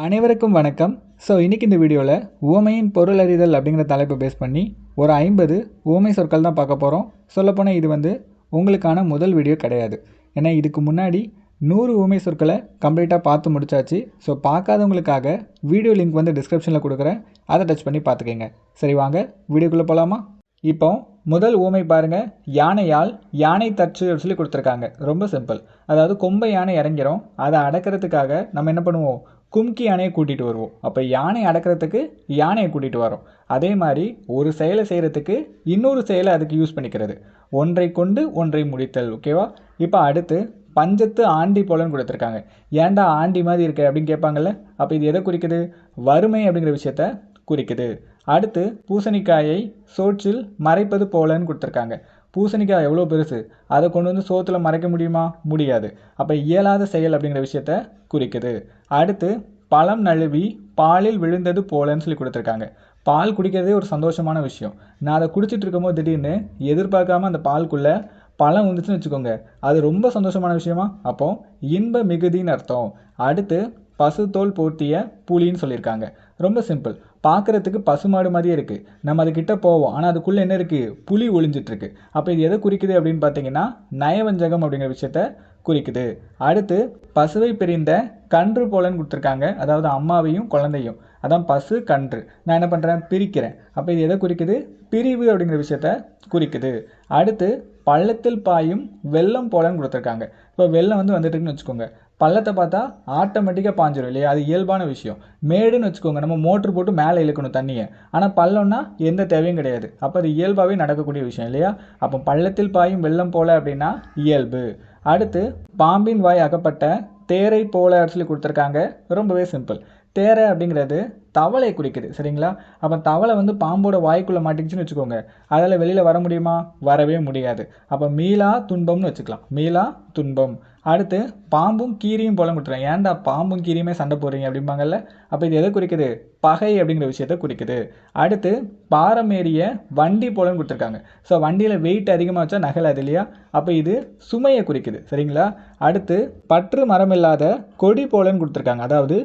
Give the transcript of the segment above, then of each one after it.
அனைவருக்கும் வணக்கம். இன்னைக்கு இந்த வீடியோவில் உவமையின் பொருள் அறிதல் அப்படிங்கிற தலைப்பை பேஸ் பண்ணி ஒரு 50 உவமை சொற்கள் தான் பார்க்க போகிறோம். சொல்லப்போனால் இது உங்களுக்கான முதல் வீடியோ கிடையாது. ஏன்னா இதுக்கு முன்னாடி 100 உவமை சொற்களை கம்ப்ளீட்டாக பார்த்து முடிச்சாச்சு. பார்க்காதவங்களுக்காக வீடியோ லிங்க் டிஸ்கிரிப்ஷனில் கொடுக்குறேன், அதை டச் பண்ணி பார்த்துக்கங்க. சரி, வாங்க வீடியோக்குள்ளே போகலாமா? இப்போ முதல் ஊமை பாருங்கள். யானையால் யானை தச்சு அப்படின்னு சொல்லி கொடுத்துருக்காங்க. ரொம்ப சிம்பிள். அதாவது கொம்பை யானை இறங்கிறோம், அதை அடக்கிறதுக்காக நம்ம என்ன பண்ணுவோம்? கும்கி யானையை கூட்டிகிட்டு வருவோம். அப்போ யானை அடக்கிறதுக்கு யானையை கூட்டிகிட்டு வரோம். அதே மாதிரி ஒரு செயலை செய்கிறதுக்கு இன்னொரு செயலை அதுக்கு யூஸ் பண்ணிக்கிறது. ஒன்றை கொண்டு ஒன்றை முடித்தல். ஓகேவா? இப்போ அடுத்து பஞ்சத்து ஆண்டி போலன்னு கொடுத்துருக்காங்க. ஏன்டா ஆண்டி மாதிரி இருக்கு அப்படின்னு கேட்பாங்கல்ல. அப்போ இது எதை குறிக்குது? வறுமை அப்படிங்கிற விஷயத்த குறிக்குது. அடுத்து பூசணிக்காயை சோற்றில் மறைப்பது போலன்னு கொடுத்துருக்காங்க. பூசணிக்காய் எவ்வளோ பெருசு, அதை கொண்டு சோத்தில் மறைக்க முடியுமா? முடியாது. அப்போ இயலாத செயல் அப்படிங்கிற விஷயத்த குறிக்குது. அடுத்து பழம் நழுவி பாலில் விழுந்தது போலன்னு சொல்லி கொடுத்துருக்காங்க. பால் குடிக்கிறதே ஒரு சந்தோஷமான விஷயம். நான் அதை குடிச்சிட்டு இருக்கும்போது திடீர்னு எதிர்பார்க்காம அந்த பாலுக்குள்ளே பழம் வந்துச்சுன்னு வச்சுக்கோங்க, அது ரொம்ப சந்தோஷமான விஷயமா? அப்போ இன்ப மிகுதின்னு அர்த்தம். அடுத்து பசுத்தோல் போர்த்திய புலின்னு சொல்லியிருக்காங்க. ரொம்ப சிம்பிள். பார்க்குறதுக்கு பசுமாடு மாதிரியே இருக்குது. நம்ம அதுக்கிட்ட போவோம், ஆனால் அதுக்குள்ளே என்ன இருக்குது? புலி ஒளிஞ்சிட்ருக்கு. அப்போ இது எதை குறிக்குது அப்படின்னு பார்த்தீங்கன்னா நயவஞ்சகம் அப்படிங்கிற விஷயத்த குறிக்குது. அடுத்து பசுவை பிரிந்த கன்று போலன்னு கொடுத்துருக்காங்க. அதாவது அம்மாவையும் குழந்தையும், அதான் பசு கன்று. நான் என்ன பண்ணுறேன்? பிரிக்கிறேன். அப்போ இது எதை குறிக்குது? பிரிவு அப்படிங்கிற விஷயத்த குறிக்குது. அடுத்து பள்ளத்தில் பாயும் வெள்ளம் போலன்னு கொடுத்துருக்காங்க. இப்போ வெள்ளம் வந்துட்டுருக்குன்னு வச்சுக்கோங்க, பள்ளத்தை பார்த்தா ஆட்டோமேட்டிக்காக பாஞ்சிடும் இல்லையா? அது இயல்பான விஷயம். மேடுன்னு வச்சுக்கோங்க, நம்ம மோட்ரு போட்டு மேலே இழுக்கணும் தண்ணியை. ஆனால் பள்ளம்னா எந்த தேவையும் கிடையாது. அப்போ அது இயல்பாகவே நடக்கக்கூடிய விஷயம் இல்லையா? அப்போ பள்ளத்தில் பாயும் வெள்ளம் போல அப்படின்னா இயல்பு. அடுத்து பாம்பின் வாய் அகப்பட்ட தேரை போல சொல்லி கொடுத்துருக்காங்க. ரொம்பவே சிம்பிள். தேரை அப்படிங்கிறது தவளை குறிக்குது. சரிங்களா? அப்போ தவளை பாம்போட வாய்க்குள்ளே மாட்டிக்கிச்சுன்னு வச்சுக்கோங்க, அதில் வெளியில் வர முடியுமா? வரவே முடியாது. அப்போ மீளா துன்பம்னு வச்சுக்கலாம். மீளா துன்பம். அடுத்து பாம்பும் கீரியும் போல கொடுத்துருவேன். ஏன்டா பாம்பும் கீரியுமே சண்டை போடுறீங்க அப்படிம்பாங்கல்ல. அப்போ இது எதை குறிக்குது? பகை அப்படிங்கிற விஷயத்த குறிக்குது. அடுத்து பாரமேறிய வண்டி போலன்னு கொடுத்துருக்காங்க. வண்டியில் வெயிட் அதிகமாக வச்சா நகலாது இல்லையா? அப்போ இது சுமையை குறிக்குது. சரிங்களா? அடுத்து பற்று மரம் இல்லாத கொடி போலன்னு கொடுத்துருக்காங்க. அதாவது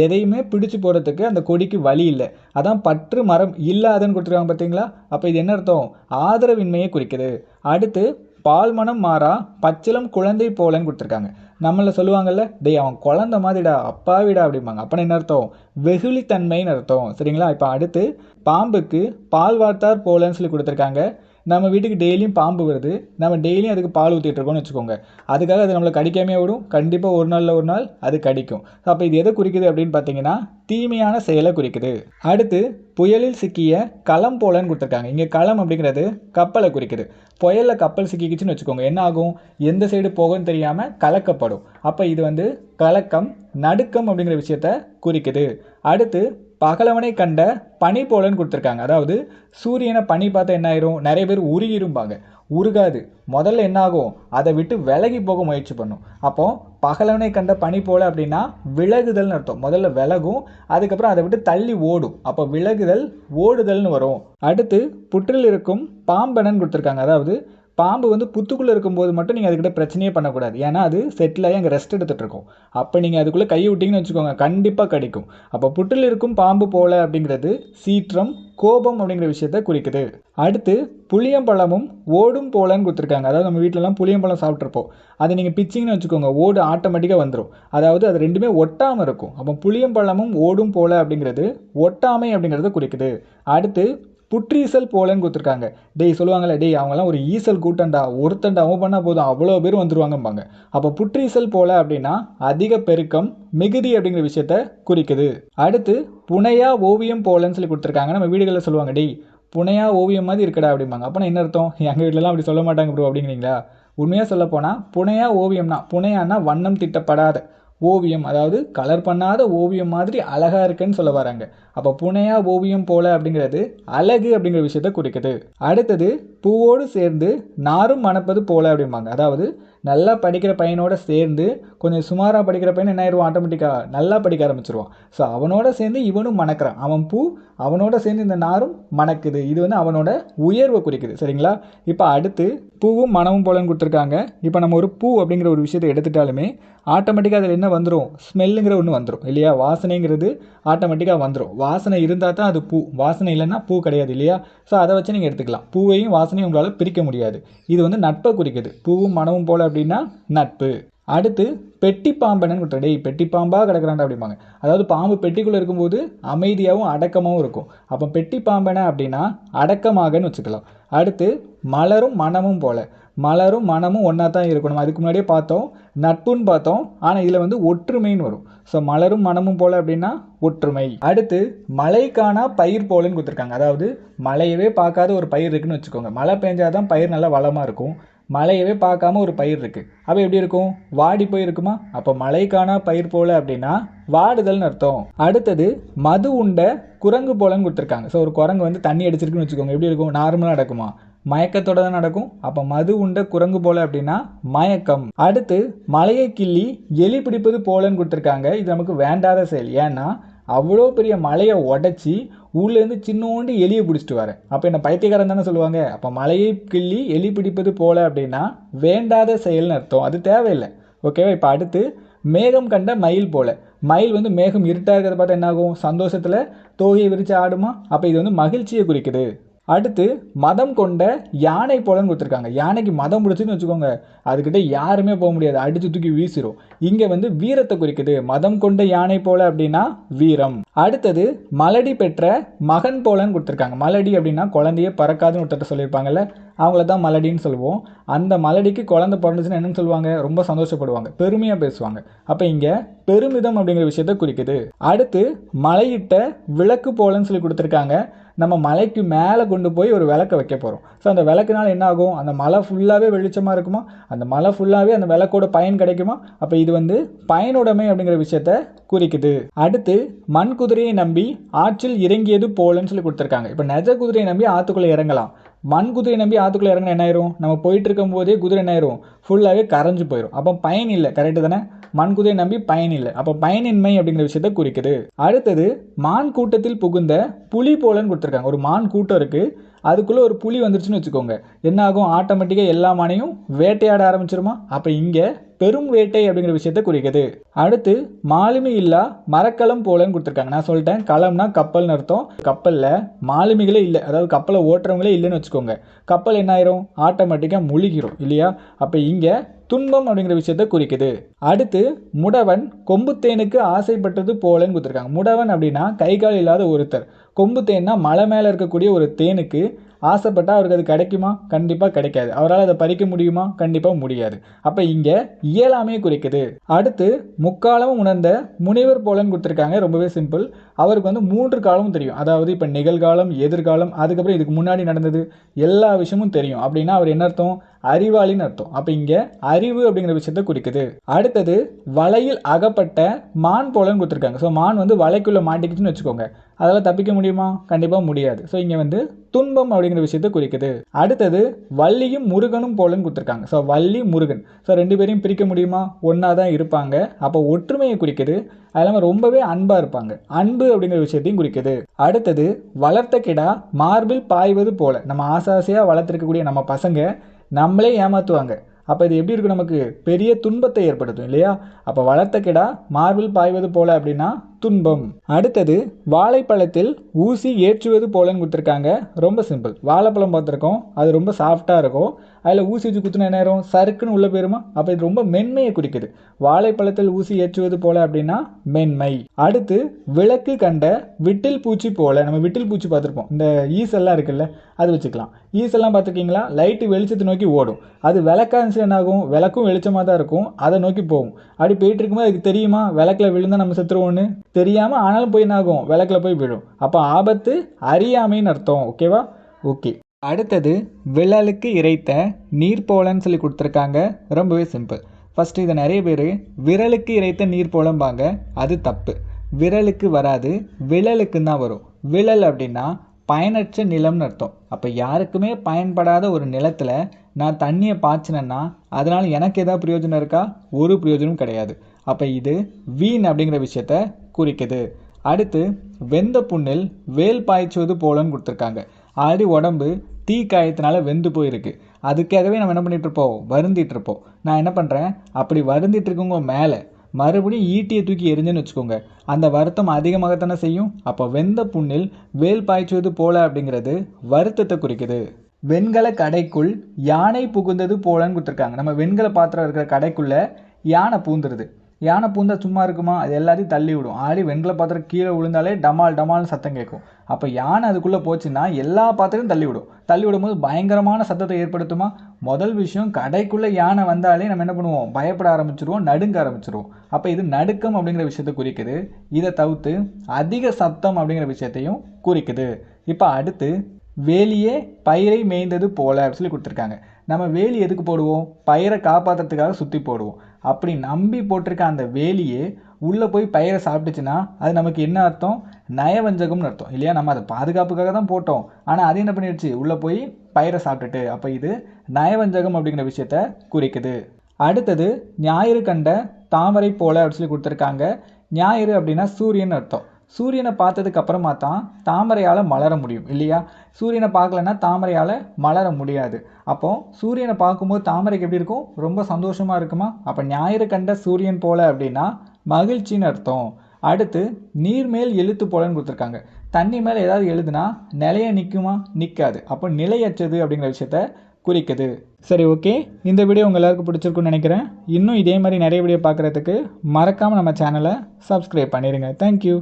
எதையுமே பிடிச்சு போகிறதுக்கு அந்த கொடிக்கு வழி இல்லை, அதான் பற்று மரம் இல்லாதன்னு கொடுத்துருக்காங்க. பார்த்தீங்களா? அப்போ இது என்ன அர்த்தம்? ஆதரவின்மையை குறிக்குது. அடுத்து பால் மனம் மாறா பச்சிலம் குழந்தை போலன்னு கொடுத்துருக்காங்க. நம்மளை சொல்லுவாங்கல்ல, டேய் அவன் குழந்தை மாதிரிடா, அப்பாவிடா அப்படிம்பாங்க. அப்போ என்ன அர்த்தம்? வெகுளித்தன்மைன்னு அர்த்தம். சரிங்களா? இப்போ அடுத்து பாம்புக்கு பால் வார்த்தார் போலன்னு சொல்லி கொடுத்துருக்காங்க. நம்ம வீட்டுக்கு டெய்லியும் பாம்பு வருது, நம்ம டெய்லியும் அதுக்கு பால் ஊற்றிட்டு இருக்கோம்னு வச்சுக்கோங்க, அதுக்காக அது நம்மளை கடிக்காமே விடும்? கண்டிப்பாக ஒரு நாளில் ஒரு நாள் அது கடிக்கும். அப்போ இது எதை குறிக்குது அப்படின்னு பார்த்தீங்கன்னா தீமையான செயலை குறிக்குது. அடுத்து புயலில் சிக்கிய களம் போலன்னு கொடுத்துருக்காங்க. இங்கே களம் அப்படிங்கிறது கப்பலை குறிக்குது. புயலில் கப்பல் சிக்கிக்கிச்சுன்னு வச்சுக்கோங்க, என்ன ஆகும்? எந்த சைடு போகும்னு தெரியாமல் கலக்கப்படும். அப்போ இது கலக்கம் நடுக்கம் அப்படிங்கிற விஷயத்த குறிக்குது. அடுத்து பகலவனை கண்ட பனி போலன்னு கொடுத்துருக்காங்க. அதாவது சூரியனை பனி பார்த்தா என்ன ஆயிரும்? நிறைய பேர் உருகிரும்பாங்க. உருகாது. முதல்ல என்ன ஆகும்? அதை விட்டு விலகி போக முயற்சி பண்ணும். அப்போ பகலவனை கண்ட பனி போல அப்படின்னா விலகுதல்னு அர்த்தம். முதல்ல விலகும், அதுக்கப்புறம் அதை விட்டு தள்ளி ஓடும். அப்போ விலகுதல் ஓடுதல்னு வரும். அடுத்து புற்றில் இருக்கும் பாம்பனன்னு கொடுத்துருக்காங்க. அதாவது பாம்பு புத்துக்குள்ளே இருக்கும்போது மட்டும் நீங்கள் அதுக்கிட்ட பிரச்சனையே பண்ணக்கூடாது. ஏன்னா அது செட்டில் ஆகி அங்கே ரெஸ்ட் எடுத்துகிட்டு இருக்கும். அப்போ நீங்கள் அதுக்குள்ளே கையை விட்டிங்கன்னு வச்சுக்கோங்க, கண்டிப்பாக கடிக்கும். அப்போ புற்றில் இருக்கும் பாம்பு போல அப்படிங்கிறது சீற்றம் கோபம் அப்படிங்கிற விஷயத்த குறிக்குது. அடுத்து புளியம்பழமும் ஓடும் போலன்னு கொடுத்துருக்காங்க. அதாவது நம்ம வீட்டிலலாம் புளியம்பழம் சாப்பிட்ருப்போம், அதை நீங்கள் பிச்சிங்கன்னு வச்சுக்கோங்க, ஓடு ஆட்டோமேட்டிக்காக வந்துடும். அதாவது அது ரெண்டுமே ஒட்டாமல் இருக்கும். அப்போ புளியம்பழமும் ஓடும் போல அப்படிங்கிறது ஒட்டாமை அப்படிங்கிறத குறிக்குது. அடுத்து புற்றீசல் போலன்னு கொடுத்துருக்காங்க. டேய் சொல்லுவாங்கள்ல, டேய் அவங்களாம் ஒரு ஈசல் கூட்டண்டா, ஒருத்தண்டா அவன் பண்ணால் போதும் அவ்வளோ பேர் வந்துருவாங்கம்பாங்க. அப்போ புற்றீசல் போல அப்படின்னா அதிக பெருக்கம் மிகுதி அப்படிங்கிற விஷயத்த குறிக்குது. அடுத்து புனையா ஓவியம் போலன்னு சொல்லி கொடுத்துருக்காங்க. நம்ம வீடுகளில் சொல்லுவாங்க, டேய் புனையா ஓவியம் மாதிரி இருக்கடா அப்படிம்பாங்க. அப்போ என்ன அர்த்தம்? எங்கள் வீட்டிலலாம் அப்படி சொல்ல மாட்டாங்க ப்ரோ அப்படிங்கிறீங்களா? உண்மையாக சொல்ல போனால் புனையா ஓவியம்னா, புனையானா வண்ணம் திட்டப்படாத ஓவியம், அதாவது கலர் பண்ணாத ஓவியம் மாதிரி அழகாக இருக்குன்னு சொல்ல வராங்க. அப்போ புனையா ஓவியம் போல அப்படிங்கிறது அழகு அப்படிங்கிற விஷயத்த குறிக்குது. அடுத்தது பூவோடு சேர்ந்து நாரும் மணப்பது போல அப்படிம்பாங்க. அதாவது நல்லா படிக்கிற பையனோட சேர்ந்து கொஞ்சம் சுமாராக படிக்கிற பையன் என்ன ஆயிடுவான், ஆட்டோமேட்டிக்காக நல்லா படிக்க ஆரம்பிச்சிருவான். ஸோ அவனோட சேர்ந்து இவனும் மணக்கிறான். அவன் பூ, அவனோட சேர்ந்து இந்த நாரும் மணக்குது. இது வந்து அவனோட உயர்வை குறிக்குது. சரிங்களா? இப்போ அடுத்து பூவும் மனமும் போலன்னு கொடுத்துருக்காங்க. இப்போ நம்ம ஒரு பூ அப்படிங்கிற ஒரு விஷயத்தை எடுத்துட்டாலுமே ஆட்டோமேட்டிக்காக அதில் என்ன வந்துடும், ஸ்மெல்லுங்கிற ஒன்று வந்துடும் இல்லையா? வாசனைங்கிறது ஆட்டோமேட்டிக்காக வந்துடும். வாசனை இருந்தால் தான் அது பூ, வாசனை இல்லைன்னா பூ கிடையாது இல்லையா? ஸோ அதை வச்சு நீங்கள் எடுத்துக்கலாம். பூவையும் வாசனையும் உங்களால் பிரிக்க முடியாது. இது வந்து நட்பை குறிக்குது. பூவும் மனமும் போல அப்படின்னா நட்பு. அடுத்து பெட்டி பாம்பனன்னு கொடுத்துரு. டேய் பெட்டி பாம்பாக கிடக்குறாண்டா அப்படிம்பாங்க. அதாவது பாம்பு பெட்டிக்குள்ளே இருக்கும்போது அமைதியாகவும் அடக்கமாகவும் இருக்கும். அப்போ பெட்டி பாம்பனை அப்படின்னா அடக்கமாகன்னு வச்சுக்கலாம். அடுத்து மலரும் மனமும் போல. மலரும் மனமும் ஒன்றா தான் இருக்கணும். அதுக்கு முன்னாடியே பார்த்தோம், நட்புன்னு பார்த்தோம். ஆனால் இதில் வந்து ஒற்றுமைன்னு வரும். ஸோ மலரும் மனமும் போல அப்படின்னா ஒற்றுமை. அடுத்து மழைக்கான பயிர் போலன்னு கொடுத்துருக்காங்க. அதாவது மழையவே பார்க்காத ஒரு பயிர் இருக்குன்னு வச்சுக்கோங்க. மழை பெஞ்சாதான் பயிர் நல்லா வளமாக இருக்கும். மழையவே பார்க்காம ஒரு பயிர் இருக்குது, அப்போ எப்படி இருக்கும், வாடி போயிருக்குமா? அப்போ மழைக்கான பயிர் போல அப்படின்னா வாடுதல்னு அர்த்தம். அடுத்தது மது உண்ட குரங்கு போலன்னு கொடுத்துருக்காங்க. ஸோ ஒரு குரங்கு வந்து தண்ணி அடிச்சிருக்குன்னு வச்சுக்கோங்க. எப்படி இருக்கும், நார்மலாக நடக்குமா? மயக்கத்தோட தான் நடக்கும். அப்போ மது உண்ட குரங்கு போல அப்படின்னா மயக்கம். அடுத்து மலையை கிள்ளி எலி பிடிப்பது போலன்னு கொடுத்துருக்காங்க. இது நமக்கு வேண்டாத செயல். ஏன்னா அவ்வளோ பெரிய மலையை உடச்சி ஊர்லேருந்து சின்னோண்டு எலியை பிடிச்சிட்டு வரேன். அப்போ என்ன பைத்தியக்காரன் தானே சொல்லுவாங்க. அப்போ மலையை கிள்ளி எலி பிடிப்பது போல அப்படின்னா வேண்டாத செயல்னு அர்த்தம். அது தேவையில்லை. ஓகேவா? இப்போ அடுத்து மேகம் கண்ட மயில் போல. மயில் வந்து மேகம் இருட்டாக இருக்கிறத பார்த்தா என்ன ஆகும், சந்தோஷத்தில் தோகையை விரித்து ஆடுமா? அப்போ இது வந்து மகிழ்ச்சியை குறிக்குது. அடுத்து மதம் கொண்ட யானை போலன்னு கொடுத்துருக்காங்க. யானைக்கு மதம் பிடிச்சுன்னு வச்சுக்கோங்க, அதுக்கிட்ட யாருமே போக முடியாது, அடித்து தூக்கி வீசிடும். இங்கே வந்து வீரத்தை குறிக்குது. மதம் கொண்ட யானை போல அப்படின்னா வீரம். அடுத்தது மலடி பெற்ற மகன் போலன்னு கொடுத்துருக்காங்க. மலடி அப்படின்னா குழந்தைய பறக்காதுன்னு ஒருத்தர் சொல்லியிருப்பாங்கல்ல, அவங்கள தான் மலடின்னு சொல்லுவோம். அந்த மலடிக்கு குழந்தை பிறந்துச்சுன்னா என்னன்னு சொல்லுவாங்க, ரொம்ப சந்தோஷப்படுவாங்க, பெருமையாக பேசுவாங்க. அப்போ இங்கே பெருமிதம் அப்படிங்கிற விஷயத்தை குறிக்குது. அடுத்து மலையிட்ட விளக்கு போலன்னு சொல்லி கொடுத்துருக்காங்க. நம்ம மலைக்கு மேலே கொண்டு போய் ஒரு விளக்கை வைக்க போகிறோம். ஸோ அந்த விளக்குனால என்ன ஆகும், அந்த மலை ஃபுல்லாகவே வெளிச்சமாக இருக்குமா? அந்த மலை ஃபுல்லாகவே அந்த விளக்கோட பயன் கிடைக்குமா? அப்போ இது வந்து பயனுடைமை அப்படிங்கிற விஷயத்த குறிக்குது. அடுத்து மண் குதிரையை நம்பி ஆற்றில் இறங்கியது போலன்னு சொல்லி கொடுத்துருக்காங்க. இப்போ நெஜ குதிரையை நம்பி ஆற்றுக்குள்ளே இறங்கலாம். மண் குதிரையை நம்பி ஆற்றுக்குள்ளே இறங்கினா என்ன ஆயிரும், நம்ம போயிட்டு இருக்கும் போதே குதிரை என்ன ஆயிரும், ஃபுல்லாகவே கரைஞ்சு போயிடும். அப்போ பயன் இல்லை. கரெக்டு தானே? மண் குதிரையை நம்பி பயன் இல்லை. அப்போ பயனின்மை அப்படிங்கிற விஷயத்த குறிக்குது. அடுத்தது மான் கூட்டத்தில் புகுந்த புலி போலன்னு கொடுத்துருக்காங்க. ஒரு மான் கூட்டம் இருக்குது, அதுக்குள்ளே ஒரு புலி வந்துருச்சுன்னு வச்சுக்கோங்க, என்ன ஆகும், ஆட்டோமேட்டிக்காக எல்லா மானையும் வேட்டையாட ஆரம்பிச்சிருமா? அப்போ இங்கே பெரும் வேட்டை அப்படிங்கிற விஷயத்தை குறிக்குது. அடுத்து மாலுமி இல்லா மரக்கலம் போலன்னு கொடுத்துருக்காங்க. நான் சொல்லிட்டேன், களம்னா கப்பல்னு அர்த்தம். கப்பலில் மாலுமிகளே இல்லை, அதாவது கப்பலை ஓட்டுறவங்களே இல்லைன்னு வச்சுக்கோங்க, கப்பல் என்ன ஆயிரும், ஆட்டோமேட்டிக்காக முழுகிரும் இல்லையா? அப்போ இங்கே துன்பம் அப்படிங்கிற விஷயத்தை குறிக்குது. அடுத்து முடவன் கொம்புத்தேனுக்கு ஆசைப்பட்டது போலன்னு கொடுத்துருக்காங்க. முடவன் அப்படின்னா கை கால் இல்லாத ஒருத்தர். கொம்புத்தேன்னா மலை மேலே இருக்கக்கூடிய ஒரு தேனுக்கு ஆசைப்பட்டால் அவருக்கு அது கிடைக்குமா? கண்டிப்பாக கிடைக்காது. அவரால் அதை பறிக்க முடியுமா? கண்டிப்பாக முடியாது. அப்போ இங்கே இயலாமையை குறிக்குது. அடுத்து முக்காலமும் உணர்ந்த முனிவர் போலன்னு கொடுத்துருக்காங்க. ரொம்பவே சிம்பிள். அவருக்கு வந்து 3 காலமும் தெரியும். அதாவது இப்போ நிகழ்காலம், எதிர்காலம், அதுக்கப்புறம் இதுக்கு முன்னாடி நடந்தது எல்லா விஷயமும் தெரியும். அப்படின்னா அவர் என்ன அர்த்தம், அறிவாளின்னு அர்த்தம். அப்போ இங்கே அறிவு அப்படிங்கிற விஷயத்தை குறிக்குது. அடுத்தது வலையில் அகப்பட்ட மான் போலன்னு கொடுத்துருக்காங்க. ஸோ மான் வந்து வலைக்குள்ளே மாட்டிக்கிச்சுன்னு வச்சுக்கோங்க, அதெல்லாம் தப்பிக்க முடியுமா? கண்டிப்பாக முடியாது. ஸோ இங்கே வந்து துன்பம் அப்படிங்கிற விஷயத்தை குறிக்குது. அடுத்தது வள்ளியும் முருகனும் போலன்னு கொடுத்துருக்காங்க. ஸோ வள்ளி முருகன், ஸோ 2 பேரையும் பிரிக்க முடியுமா? ஒன்றா தான் இருப்பாங்க. அப்போ ஒற்றுமையை குறிக்குது. அது இல்லாமல் ரொம்பவே அன்பாக இருப்பாங்க. அன்பு அப்படிங்கிற விஷயத்தையும் குறிக்குது. அடுத்தது வளர்த்த கிடா மார்பில் பாய்வது போல. நம்ம ஆசாசியாக வளர்த்துருக்கக்கூடிய நம்ம பசங்க நம்மளே ஏமாற்றுவாங்க. அப்போ இது எப்படி இருக்கும், நமக்கு பெரிய துன்பத்தை ஏற்படுத்தும் இல்லையா? அப்போ வளர்த்த கிடா மார்பில் பாய்வது போல அப்படின்னா துன்பம். அடுத்தது வாழைப்பழத்தில் ஊசி ஏற்றுவது போலன்னு கொடுத்துருக்காங்க. ரொம்ப சிம்பிள். வாழைப்பழம் பார்த்துருக்கோம், அது ரொம்ப சாஃப்டாக இருக்கும், அதில் ஊசி வச்சு குத்துன நேரம் சறுக்குன்னு உள்ளே போயிருமா? அப்போ இது ரொம்ப மென்மையை குறிக்குது. வாழைப்பழத்தில் ஊசி ஏற்றுவது போல அப்படின்னா மென்மை. அடுத்து விளக்கு கண்ட விட்டில் பூச்சி போல. நம்ம விட்டில் பூச்சி பார்த்துருப்போம், இந்த ஈசெல்லாம் இருக்குல்ல, அது வச்சுக்கலாம். ஈசெல்லாம் பார்த்துருக்கீங்களா? லைட்டு வெளிச்சத்தை நோக்கி ஓடும். அது விளக்கா இருந்துச்சு என்ன ஆகும், விளக்கும் வெளிச்சமாக தான் இருக்கும், அதை நோக்கி போகும். அப்படி போயிட்டு இருக்கும்போது அதுக்கு தெரியுமா விளக்கில் விழுந்தால் நம்ம செத்துருவோன்னு? தெரியாமல் ஆனாலும் போய் என்ன ஆகும், விளக்கில் போய் விழும். அப்போ ஆபத்து அறியாமைன்னு அர்த்தம். ஓகேவா? ஓகே. அடுத்தது விழலுக்கு இறைத்த நீர் போலன்னு சொல்லி கொடுத்துருக்காங்க. ரொம்பவே சிம்பிள். ஃபஸ்ட்டு இதை நிறைய பேர் விரலுக்கு இறைத்த நீர் போலம்பாங்க, அது தப்பு. விரலுக்கு வராது, விழலுக்குன்னு தான் வரும். விழல் அப்படின்னா பயனற்ற நிலம்னு அர்த்தம். அப்போ யாருக்குமே பயன்படாத ஒரு நிலத்தில் நான் தண்ணியை பாய்ச்சினேன்னா அதனால் எனக்கு ஏதாவது பிரயோஜனம் இருக்கா? ஒரு பிரயோஜனமும் கிடையாது. அப்போ இது வீண் அப்படிங்கிற விஷயத்த குறிக்குது. அடுத்து வெந்த புண்ணில் வேல் பாய்ச்சுவது போலன்னு கொடுத்துருக்காங்க. ஆல்ரெடி உடம்பு தீ காயத்தினால வெந்து போயிருக்கு. அதுக்காகவே நம்ம என்ன பண்ணிகிட்டு இருப்போம்? வருந்திட்டு இருப்போம். நான் என்ன பண்ணுறேன், அப்படி வருந்திட்டு இருக்கவங்க மேலே மறுபடியும் ஈட்டியை தூக்கி எரிஞ்சுன்னு வச்சுக்கோங்க, அந்த வருத்தம் அதிகமாகத்தானே செய்யும். அப்போ வெந்த புண்ணில் வேல் பாய்ச்சுவது போல அப்படிங்கிறது வருத்தத்தை குறிக்குது. வெண்கல கடைக்குள் யானை புகுந்தது போலன்னு கொடுத்துருக்காங்க. நம்ம வெண்கல பாத்திரம் இருக்கிற கடைக்குள்ளே யானை பூந்துருது. யானை பூந்தா சும்மா இருக்குமா? அது எல்லாத்தையும் தள்ளி விடும். ஆடி வெண்கல பாத்திரம் கீழே விழுந்தாலே டமால் டமால்னு சத்தம் கேட்கும். அப்போ யானை அதுக்குள்ளே போச்சுன்னா எல்லா பாத்திரத்தையும் தள்ளி விடும். தள்ளி விடும்போது பயங்கரமான சத்தத்தை ஏற்படுத்துமா? முதல் விஷயம், கடைக்குள்ளே யானை வந்தாலே நம்ம என்ன பண்ணுவோம்? பயப்பட ஆரம்பிச்சிருவோம், நடுங்க ஆரம்பிச்சிருவோம். அப்போ இது நடுக்கம் அப்படிங்கிற விஷயத்தை குறிக்குது. இதை தவிர்த்து அதிக சத்தம் அப்படிங்கிற விஷயத்தையும் குறிக்குது. இப்போ அடுத்து வேலியே பயிரை மேய்ந்தது போல அப்படின்னு சொல்லி கொடுத்துருக்காங்க. நம்ம வேலி எதுக்கு போடுவோம்? பயிரை காப்பாற்றுறதுக்காக சுற்றி போடுவோம். அப்படி நம்பி போட்டிருக்க அந்த வேலியே உள்ளே போய் பயிரை சாப்பிட்டுச்சுன்னா அது நமக்கு என்ன அர்த்தம்? நயவஞ்சகம்னு அர்த்தம் இல்லையா? நம்ம அதை பாதுகாப்புக்காக தான் போட்டோம், ஆனால் அது என்ன பண்ணிடுச்சு? உள்ளே போய் பயிரை சாப்பிட்டுட்டு. அப்போ இது நயவஞ்சகம் அப்படிங்கிற விஷயத்த குறிக்குது. அடுத்தது ஞாயிறு கண்ட தாமரை போல அப்படின்னு சொல்லி கொடுத்துருக்காங்க. ஞாயிறு அப்படின்னா சூரியன் அர்த்தம். சூரியனை பார்த்ததுக்கு அப்புறமா தான் தாமரையால் மலர முடியும் இல்லையா? சூரியனை பார்க்கலன்னா தாமரையால் மலர முடியாது. அப்போது சூரியனை பார்க்கும்போது தாமரைக்கு எப்படி இருக்கும்? ரொம்ப சந்தோஷமாக இருக்குமா? அப்போ ஞாயிறு கண்ட சூரியன் போல அப்படின்னா மகிழ்ச்சின்னு அர்த்தம். அடுத்து நீர்மேல் எழுத்து போலன்னு கொடுத்துருக்காங்க. தண்ணி மேலே ஏதாவது எழுதுனா நிலைய நிற்குமா? நிற்காது. அப்போ நிலையற்றது அப்படிங்கிற விஷயத்த குறிக்குது. சரி, ஓகே. இந்த வீடியோ உங்கள் எல்லாருக்கும் பிடிச்சிருக்குன்னு நினைக்கிறேன். இன்னும் இதே மாதிரி நிறைய வீடியோ பார்க்குறதுக்கு மறக்காமல் நம்ம சேனலை சப்ஸ்கிரைப் பண்ணிடுங்க. தேங்க்யூ.